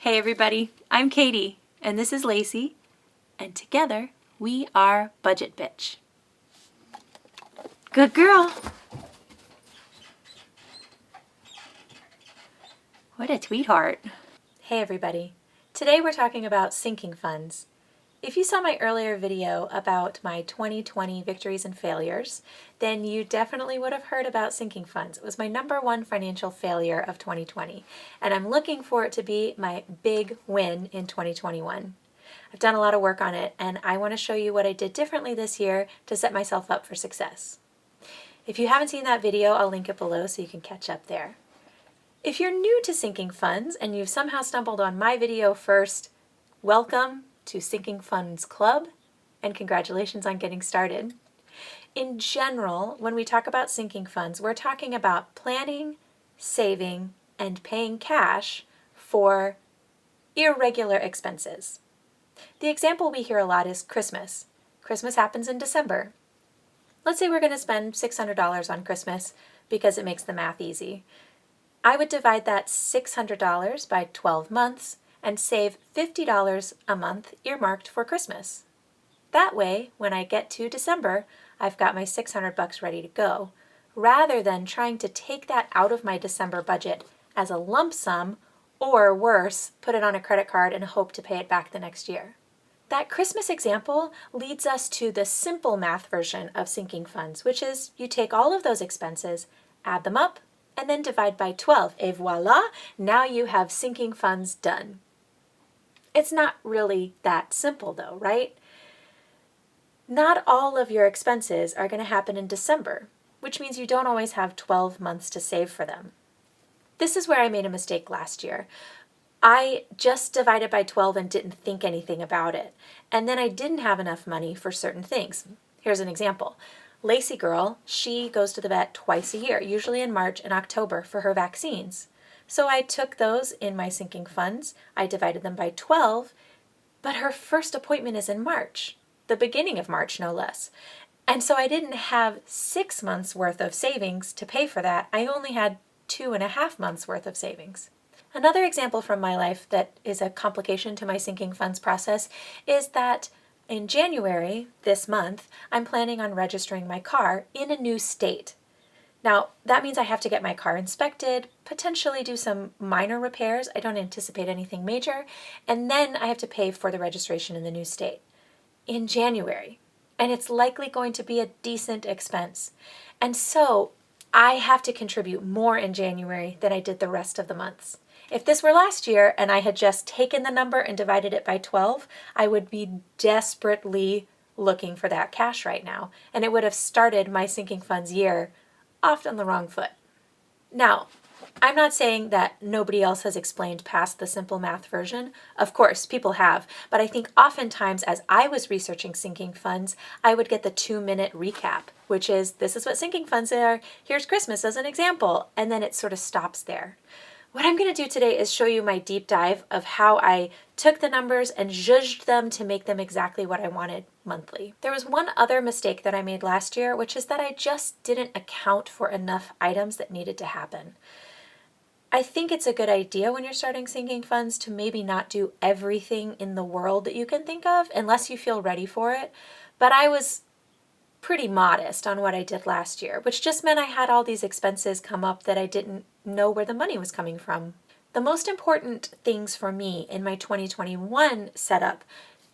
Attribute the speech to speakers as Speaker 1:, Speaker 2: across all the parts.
Speaker 1: Hey everybody, I'm Katie, and this is Lacy, and together we are Budget Bitch. Good girl! What a tweetheart. Hey everybody, today we're talking about sinking funds. If you saw my earlier video about my 2020 victories and failures, then you definitely would have heard about sinking funds. It was my #1 financial failure of 2020, and I'm looking for it to be my big win in 2021. I've done a lot of work on it, and I want to show you what I did differently this year to set myself up for success. If you haven't seen that video, I'll link it below so you can catch up there. If you're new to sinking funds and you've somehow stumbled on my video first, welcome to Sinking Funds Club, and congratulations on getting started. In general, when we talk about sinking funds, we're talking about planning, saving, and paying cash for irregular expenses. The example we hear a lot is Christmas. Christmas happens in December. Let's say we're going to spend $600 on Christmas because it makes the math easy. I would divide that $600 by 12 months and save $50 a month earmarked for Christmas. That way, when I get to December, I've got my $600 ready to go, rather than trying to take that out of my December budget as a lump sum, or worse, put it on a credit card and hope to pay it back the next year. That Christmas example leads us to the simple math version of sinking funds, which is you take all of those expenses, add them up, and then divide by 12, et voila, now you have sinking funds done. It's not really that simple though, right? Not all of your expenses are going to happen in December, which means you don't always have 12 months to save for them. This is where I made a mistake last year. I just divided by 12 and didn't think anything about it. And then I didn't have enough money for certain things. Here's an example. Lacy girl, she goes to the vet twice a year, usually in March and October for her vaccines. So I took those in my sinking funds, I divided them by 12, but her first appointment is in March, the beginning of March no less. And so I didn't have 6 months worth of savings to pay for that. I only had 2.5 months worth of savings. Another example from my life that is a complication to my sinking funds process is that in January, this month, I'm planning on registering my car in a new state. Now, that means I have to get my car inspected, potentially do some minor repairs. I don't anticipate anything major. And then I have to pay for the registration in the new state in January. And it's likely going to be a decent expense. And so I have to contribute more in January than I did the rest of the months. If this were last year and I had just taken the number and divided it by 12, I would be desperately looking for that cash right now. And it would have started my sinking funds year off on the wrong foot. Now, I'm not saying that nobody else has explained past the simple math version. Of course, people have. But I think oftentimes as I was researching sinking funds, I would get the 2-minute recap, which is, this is what sinking funds are, here's Christmas as an example, and then it sort of stops there. What I'm going to do today is show you my deep dive of how I took the numbers and zhuzhed them to make them exactly what I wanted monthly. There was one other mistake that I made last year, which is that I just didn't account for enough items that needed to happen. I think it's a good idea when you're starting sinking funds to maybe not do everything in the world that you can think of unless you feel ready for it. But I was pretty modest on what I did last year, which just meant I had all these expenses come up that I didn't know where the money was coming from. The most important things for me in my 2021 setup,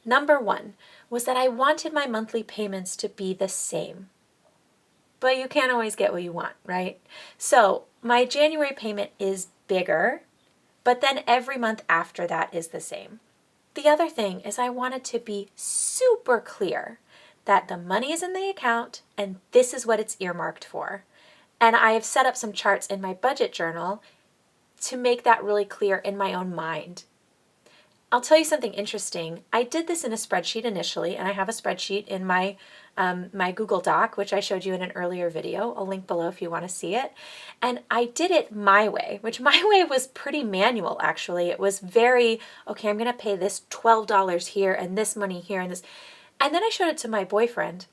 Speaker 1: #1, was that I wanted my monthly payments to be the same. But you can't always get what you want, right? So my January payment is bigger, but then every month after that is the same. The other thing is I wanted to be super clear that the money is in the account and this is what it's earmarked for. And I have set up some charts in my budget journal to make that really clear in my own mind. I'll tell you something interesting. I did this in a spreadsheet initially, and I have a spreadsheet in my Google Doc, which I showed you in an earlier video. I'll link below if you want to see it. And I did it my way, which my way was pretty manual, actually. It was very, okay, I'm going to pay this $12 here and this money here and this. And then I showed it to my boyfriend.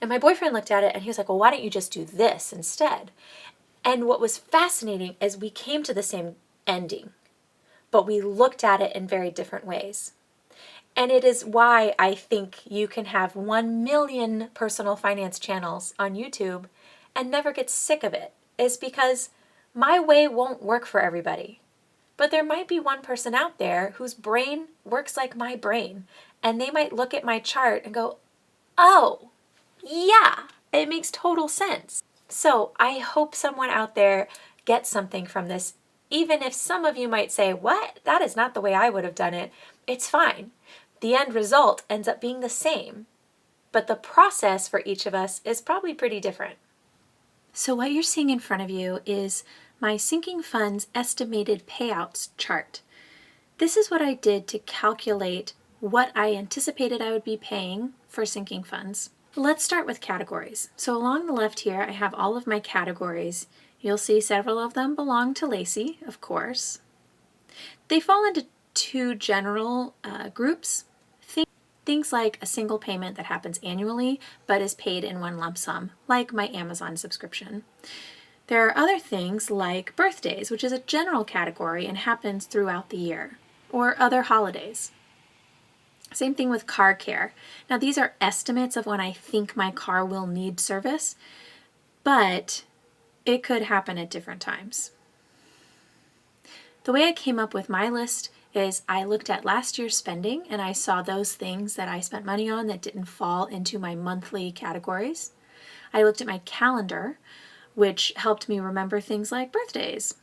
Speaker 1: And my boyfriend looked at it and he was like, well, why don't you just do this instead? And what was fascinating is we came to the same ending. but we looked at it in very different ways. And it is why I think you can have 1 million personal finance channels on YouTube and never get sick of it, is because my way won't work for everybody. But there might be one person out there whose brain works like my brain, and they might look at my chart and go, oh, yeah, it makes total sense. So I hope someone out there gets something from this, even if some of you might say, what? That is not the way I would have done it. It's fine. The end result ends up being the same, but the process for each of us is probably pretty different. So what you're seeing in front of you is my sinking funds estimated payouts chart. This is what I did to calculate what I anticipated I would be paying for sinking funds. Let's start with categories. So along the left here, I have all of my categories. You'll see several of them belong to Lacy, of course. They fall into two general groups. Things like a single payment that happens annually but is paid in one lump sum, like my Amazon subscription. There are other things like birthdays, which is a general category and happens throughout the year, or other holidays. Same thing with car care. Now these are estimates of when I think my car will need service, but it could happen at different times. The way I came up with my list is I looked at last year's spending and I saw those things that I spent money on that didn't fall into my monthly categories. I looked at my calendar, which helped me remember things like birthdays.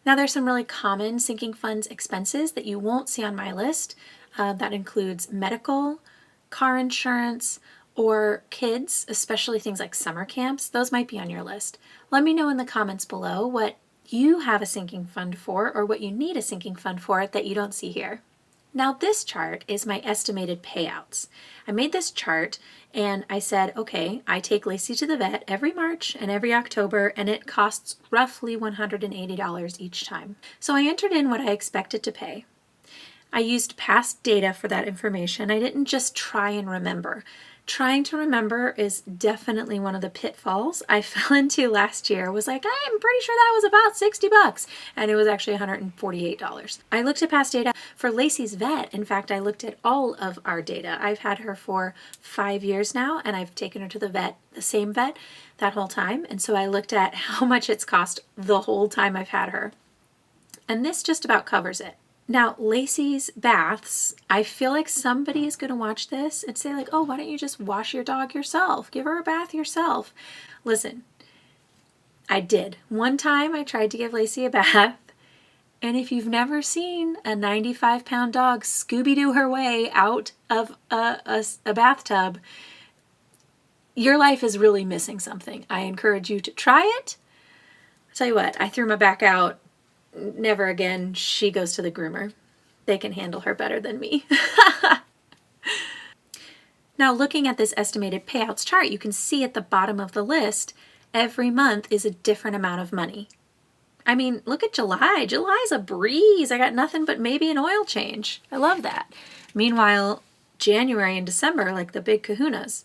Speaker 1: Now there's some really common sinking funds expenses that you won't see on my list. That includes medical, car insurance, or kids, especially things like summer camps. Those might be on your list. Let me know in the comments below what you have a sinking fund for or what you need a sinking fund for that you don't see here. Now this chart is my estimated payouts. I made this chart and I said, okay, I take Lacy to the vet every March and every October and it costs roughly $180 each time. So I entered in what I expected to pay. I used past data for that information. I didn't just try and remember. Trying to remember is definitely one of the pitfalls I fell into last year. Was like, I'm pretty sure that was about 60 bucks. And it was actually $148. I looked at past data for Lacy's vet. In fact, I looked at all of our data. I've had her for 5 years now, and I've taken her to the vet, the same vet, that whole time. And so I looked at how much it's cost the whole time I've had her. And this just about covers it. Now, Lacy's baths, I feel like somebody is going to watch this and say like, oh, why don't you just wash your dog yourself? Give her a bath yourself. Listen, I did. One time I tried to give Lacy a bath, and if you've never seen a 95-pound dog Scooby-Doo her way out of a bathtub, your life is really missing something. I encourage you to try it. I'll tell you what, I threw my back out. Never again. She goes to the groomer. They can handle her better than me. Now, looking at this estimated payouts chart, you can see at the bottom of the list, every month is a different amount of money. I mean, look at July. July's a breeze. I got nothing but maybe an oil change. I love that. Meanwhile, January and December, like the big kahunas.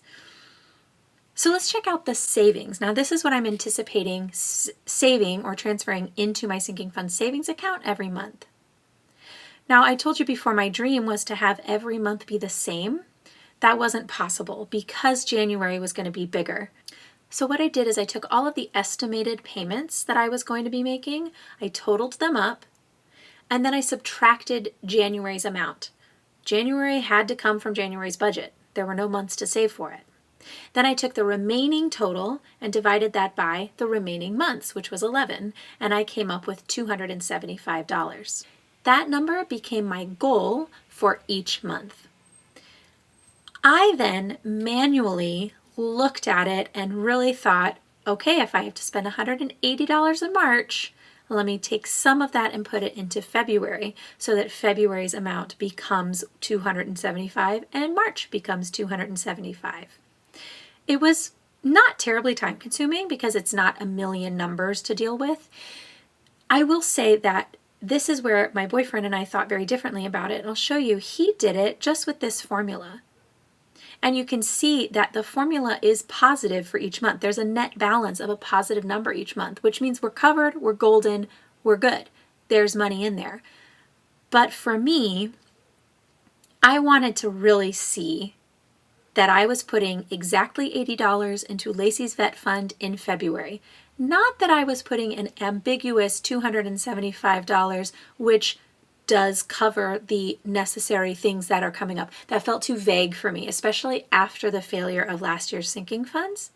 Speaker 1: So let's check out the savings. Now this is what I'm anticipating saving or transferring into my sinking fund savings account every month. Now I told you before my dream was to have every month be the same. That wasn't possible because January was going to be bigger. So what I did is I took all of the estimated payments that I was going to be making, I totaled them up, and then I subtracted January's amount. January had to come from January's budget. There were no months to save for it. Then I took the remaining total and divided that by the remaining months, which was 11, and I came up with $275. That number became my goal for each month. I then manually looked at it and really thought, okay, if I have to spend $180 in March, let me take some of that and put it into February so that February's amount becomes $275 and March becomes $275. It was not terribly time consuming because it's not a million numbers to deal with. I will say that this is where my boyfriend and I thought very differently about it. I'll show you, he did it just with this formula. And you can see that the formula is positive for each month. There's a net balance of a positive number each month, which means we're covered, we're golden, we're good. There's money in there. But for me, I wanted to really see that I was putting exactly $80 into Lacy's vet fund in February. Not that I was putting an ambiguous $275, which does cover the necessary things that are coming up. That felt too vague for me, especially after the failure of last year's sinking funds.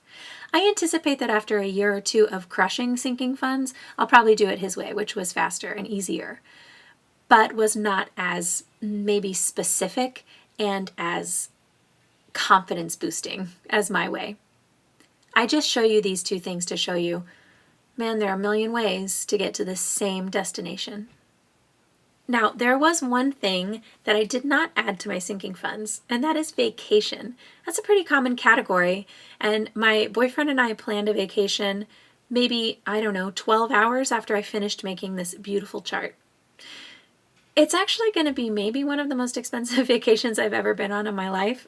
Speaker 1: I anticipate that after a year or two of crushing sinking funds, I'll probably do it his way, which was faster and easier, but was not as maybe specific and as confidence boosting as my way. I just show you these two things to show you, man, there are a million ways to get to the same destination. Now, there was one thing that I did not add to my sinking funds, and that is vacation. That's a pretty common category, and my boyfriend and I planned a vacation maybe, 12 hours after I finished making this beautiful chart. It's actually going to be maybe one of the most expensive vacations I've ever been on in my life.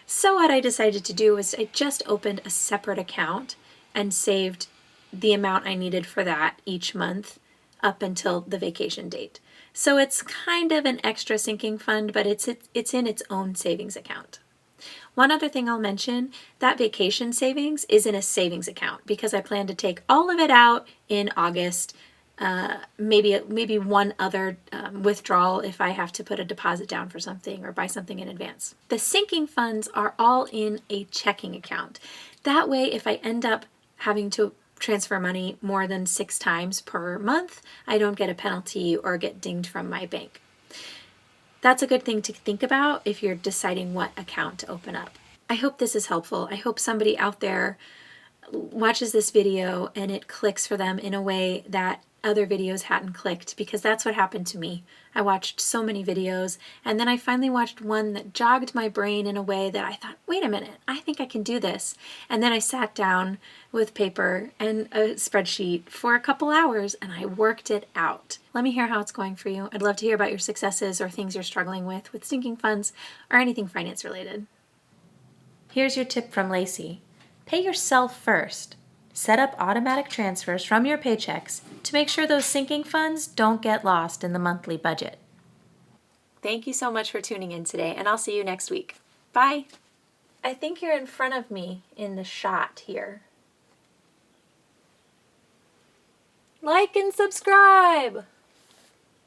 Speaker 1: So what I decided to do was I just opened a separate account and saved the amount I needed for that each month up until the vacation date. So it's kind of an extra sinking fund, but it's in its own savings account. One other thing I'll mention, that vacation savings is in a savings account because I plan to take all of it out in August. Maybe one other withdrawal if I have to put a deposit down for something or buy something in advance. The sinking funds are all in a checking account. That way, if I end up having to transfer money more than 6 times per month, I don't get a penalty or get dinged from my bank. That's a good thing to think about if you're deciding what account to open up. I hope this is helpful. I hope somebody out there watches this video and it clicks for them in a way that other videos hadn't clicked, because that's what happened to me. I watched so many videos, and then I finally watched one that jogged my brain in a way that I thought, wait a minute, I think I can do this. And then I sat down with paper and a spreadsheet for a couple hours and I worked it out. Let me hear how it's going for you. I'd love to hear about your successes or things you're struggling with sinking funds or anything finance related. Here's your tip from Lacy. Pay yourself first. Set up automatic transfers from your paychecks to make sure those sinking funds don't get lost in the monthly budget. Thank you so much for tuning in today, and I'll see you next week. Bye. I think you're in front of me in the shot here. Like and subscribe!